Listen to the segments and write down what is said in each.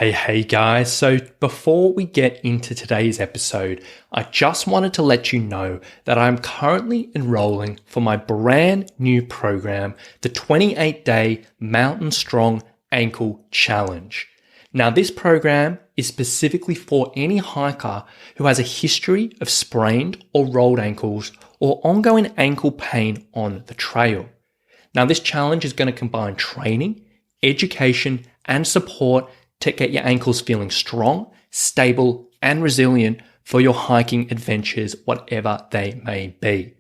Hey guys, so before we get into today's episode, I just wanted to let you know that I'm currently enrolling for my brand new program, the 28-day Mountain Strong Ankle Challenge. Now this program is specifically for any hiker who has a history of sprained or rolled ankles or ongoing ankle pain on the trail. Now this challenge is going to combine training, education, and support to get your ankles feeling strong, stable, and resilient for your hiking adventures, whatever they may be.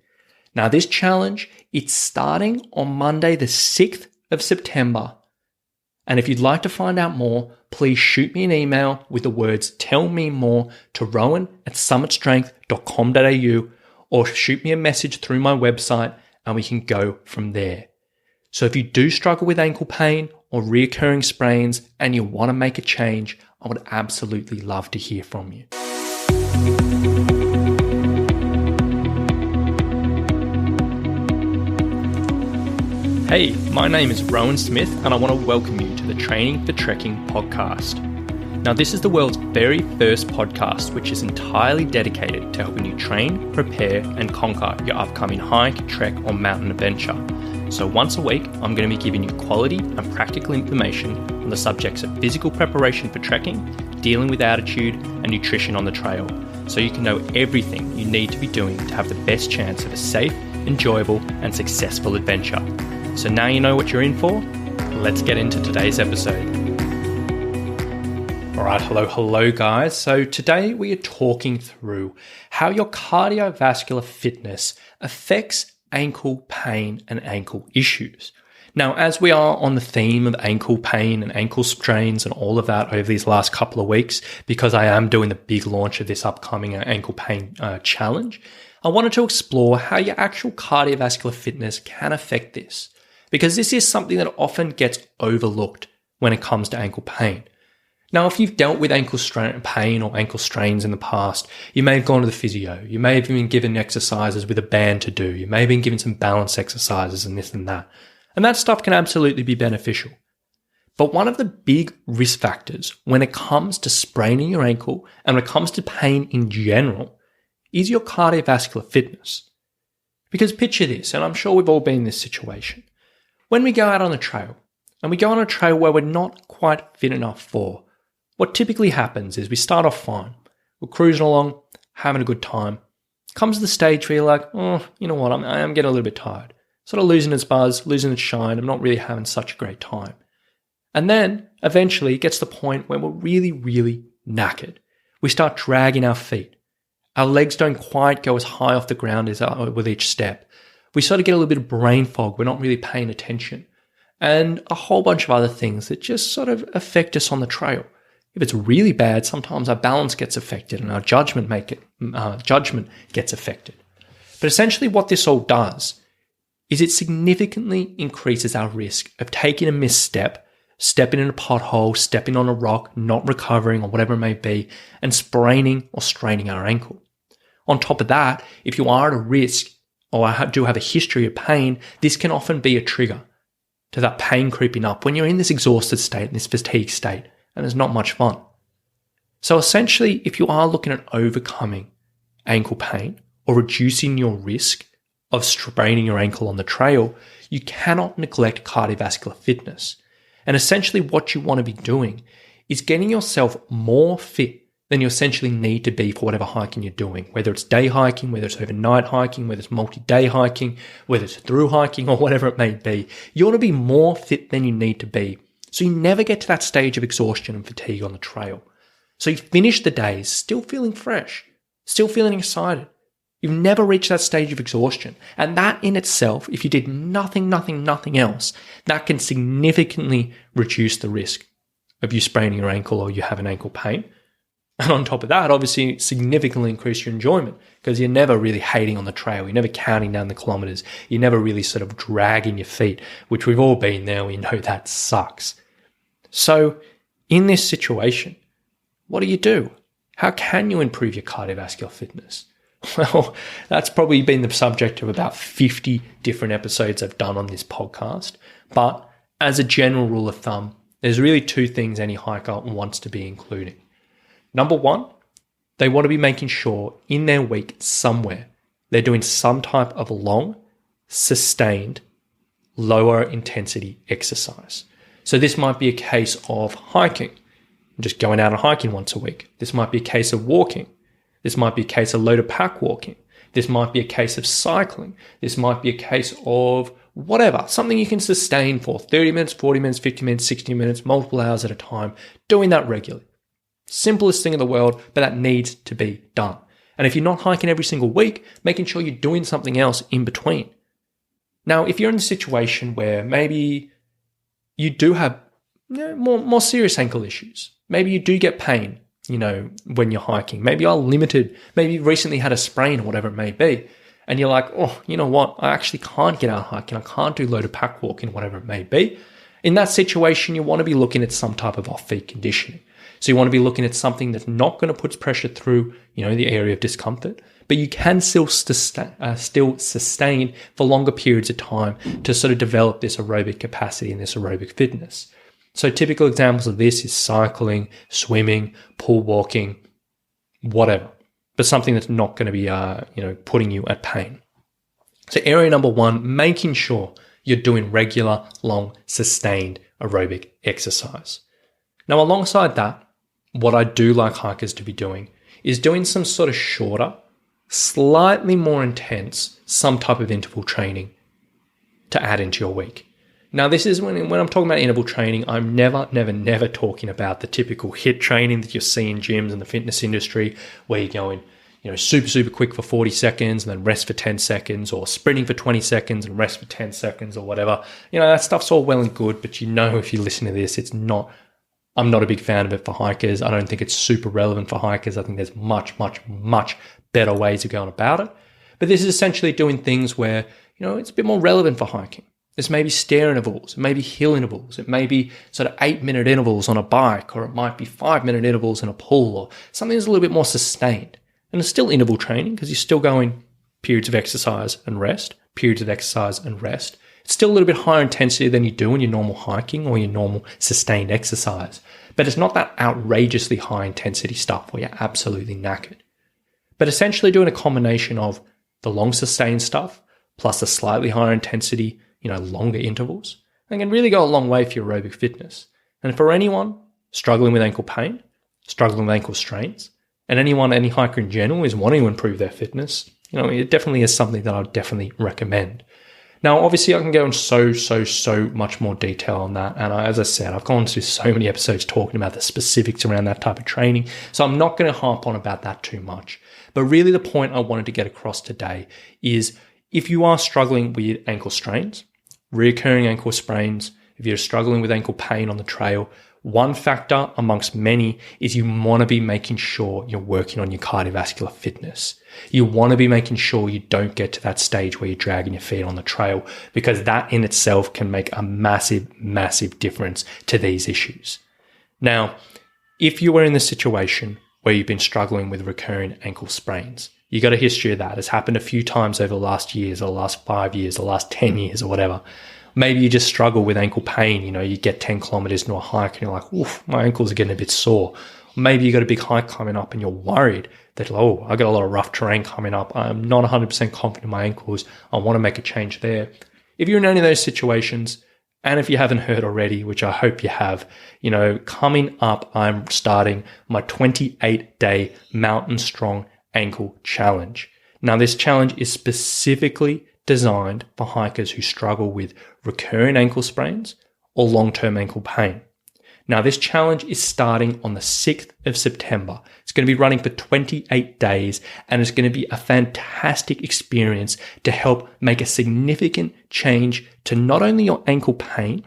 Now, this challenge, it's starting on Monday, the 6th of September. And if you'd like to find out more, please shoot me an email with the words "tell me more" to rowan@summitstrength.com.au or shoot me a message through my website and we can go from there. So if you do struggle with ankle pain or reoccurring sprains and you want to make a change, I would absolutely love to hear from you. Hey, my name is Rowan Smith and I want to welcome you to the Training for Trekking podcast. Now this is the world's very first podcast which is entirely dedicated to helping you train, prepare and conquer your upcoming hike, trek or mountain adventure. So once a week, I'm going to be giving you quality and practical information on the subjects of physical preparation for trekking, dealing with altitude, and nutrition on the trail, so you can know everything you need to be doing to have the best chance of a safe, enjoyable, and successful adventure. So now you know what you're in for. Let's get into today's episode. All right, hello guys. So today we are talking through how your cardiovascular fitness affects ankle pain and ankle issues. Now, as we are on the theme of ankle pain and ankle strains and all of that over these last couple of weeks, because I am doing the big launch of this upcoming ankle pain challenge, I wanted to explore how your actual cardiovascular fitness can affect this, because this is something that often gets overlooked when it comes to ankle pain. Now, if you've dealt with ankle strain pain or ankle strains in the past, you may have gone to the physio. You may have been given exercises with a band to do. You may have been given some balance exercises and this and that. And that stuff can absolutely be beneficial. But one of the big risk factors when it comes to spraining your ankle and when it comes to pain in general is your cardiovascular fitness. Because picture this, and I'm sure we've all been in this situation. When we go out on the trail, and we go on a trail where we're not quite fit enough for, what typically happens is we start off fine. We're cruising along, having a good time. Comes to the stage where you're like, oh, you know what, I am getting a little bit tired. Sort of losing its buzz, losing its shine. I'm not really having such a great time. And then eventually it gets to the point where we're really, really knackered. We start dragging our feet. Our legs don't quite go as high off the ground as with each step. We sort of get a little bit of brain fog. We're not really paying attention. And a whole bunch of other things that just sort of affect us on the trail. If it's really bad, sometimes our balance gets affected and our judgment gets affected. But essentially what this all does is it significantly increases our risk of taking a misstep, stepping in a pothole, stepping on a rock, not recovering or whatever it may be, and spraining or straining our ankle. On top of that, if you are at a risk or do have a history of pain, this can often be a trigger to that pain creeping up when you're in this exhausted state, in this fatigued state. And there's not much fun. So essentially, if you are looking at overcoming ankle pain or reducing your risk of spraining your ankle on the trail, you cannot neglect cardiovascular fitness. And essentially what you want to be doing is getting yourself more fit than you essentially need to be for whatever hiking you're doing, whether it's day hiking, whether it's overnight hiking, whether it's multi-day hiking, whether it's through hiking or whatever it may be. You want to be more fit than you need to be. So you never get to that stage of exhaustion and fatigue on the trail. So you finish the days still feeling fresh, still feeling excited. You've never reached that stage of exhaustion. And that in itself, if you did nothing else, that can significantly reduce the risk of you spraining your ankle or you having ankle pain. And on top of that, obviously significantly increase your enjoyment because you're never really hating on the trail. You're never counting down the kilometers. You're never really sort of dragging your feet, which we've all been there. We know that sucks. So in this situation, what do? How can you improve your cardiovascular fitness? Well, that's probably been the subject of about 50 different episodes I've done on this podcast. But as a general rule of thumb, there's really two things any hiker wants to be including. Number one, they want to be making sure in their week somewhere they're doing some type of long, sustained, lower intensity exercise. So this might be a case of hiking, just going out and hiking once a week. This might be a case of walking. This might be a case of loaded pack walking. This might be a case of cycling. This might be a case of whatever, something you can sustain for 30 minutes, 40 minutes, 50 minutes, 60 minutes, multiple hours at a time, doing that regularly. Simplest thing in the world, but that needs to be done. And if you're not hiking every single week, making sure you're doing something else in between. Now, if you're in a situation where maybe you do have more serious ankle issues, maybe you do get pain, when you're hiking, maybe you're limited, maybe you recently had a sprain or whatever it may be, and you're like, oh, you know what, I actually can't get out hiking, I can't do loaded pack walking, whatever it may be. In that situation, you want to be looking at some type of off-feet conditioning. So you want to be looking at something that's not going to put pressure through, the area of discomfort, but you can still sustain for longer periods of time to sort of develop this aerobic capacity and this aerobic fitness. So typical examples of this is cycling, swimming, pool walking, whatever, but something that's not going to be, putting you at pain. So area number one, making sure you're doing regular, long, sustained aerobic exercise. Now, alongside that, what I do like hikers to be doing is doing some sort of shorter, slightly more intense, some type of interval training to add into your week. Now, this is when I'm talking about interval training, I'm never talking about the typical HIIT training that you see in gyms and the fitness industry where you're going, super quick for 40 seconds and then rest for 10 seconds, or sprinting for 20 seconds and rest for 10 seconds or whatever. That stuff's all well and good, but if you listen to this, I'm not a big fan of it for hikers. I don't think it's super relevant for hikers. I think there's much better ways of going about it. But this is essentially doing things where, it's a bit more relevant for hiking. There's maybe stair intervals, maybe hill intervals. It may be sort of 8-minute intervals on a bike, or it might be 5-minute intervals in a pool, or something that's a little bit more sustained. And it's still interval training because you're still going periods of exercise and rest, periods of exercise and rest. It's still a little bit higher intensity than you do in your normal hiking or your normal sustained exercise. But it's not that outrageously high intensity stuff where you're absolutely knackered. But essentially doing a combination of the long sustained stuff plus the slightly higher intensity, longer intervals, and can really go a long way for your aerobic fitness. And for anyone struggling with ankle pain, struggling with ankle strains, and any hiker in general is wanting to improve their fitness, it definitely is something that I would definitely recommend. Now, obviously, I can go into so much more detail on that. And as I said, I've gone through so many episodes talking about the specifics around that type of training. So I'm not going to harp on about that too much. But really the point I wanted to get across today is if you are struggling with ankle strains, recurring ankle sprains, if you're struggling with ankle pain on the trail, one factor amongst many is you want to be making sure you're working on your cardiovascular fitness. You want to be making sure you don't get to that stage where you're dragging your feet on the trail, because that in itself can make a massive difference to these issues. Now, if you were in the situation where you've been struggling with recurring ankle sprains, you got a history of that. It's happened a few times over the last years or the last 5 years or the last 10 years or whatever. Maybe you just struggle with ankle pain. You get 10 kilometers into a hike and you're like, oof, my ankles are getting a bit sore. Maybe you got a big hike coming up and you're worried that, I got a lot of rough terrain coming up. I'm not 100% confident in my ankles. I want to make a change there. If you're in any of those situations, and if you haven't heard already, which I hope you have, coming up, I'm starting my 28-day Mountain Strong Ankle Challenge. Now, this challenge is specifically designed for hikers who struggle with recurring ankle sprains or long-term ankle pain. Now, this challenge is starting on the 6th of September. It's going to be running for 28 days, and it's going to be a fantastic experience to help make a significant change to not only your ankle pain,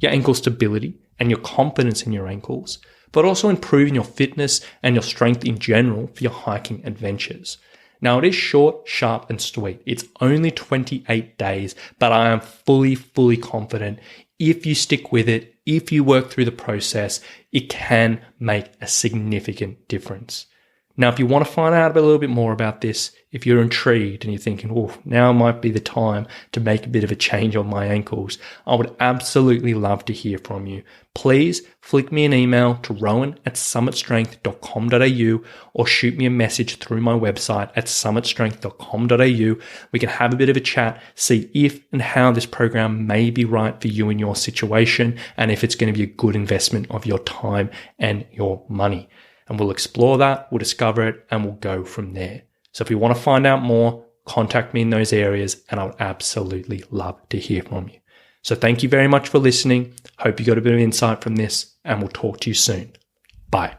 your ankle stability, and your confidence in your ankles, but also improving your fitness and your strength in general for your hiking adventures. Now, it is short, sharp, and sweet. It's only 28 days, but I am fully confident if you stick with it, if you work through the process, it can make a significant difference. Now, if you want to find out a little bit more about this, if you're intrigued and you're thinking, oh, now might be the time to make a bit of a change on my ankles, I would absolutely love to hear from you. Please flick me an email to rowan@summitstrength.com.au or shoot me a message through my website at summitstrength.com.au. We can have a bit of a chat, see if and how this program may be right for you in your situation, and if it's going to be a good investment of your time and your money. And we'll explore that, we'll discover it, and we'll go from there. So if you want to find out more, contact me in those areas, and I would absolutely love to hear from you. So thank you very much for listening. Hope you got a bit of insight from this, and we'll talk to you soon. Bye.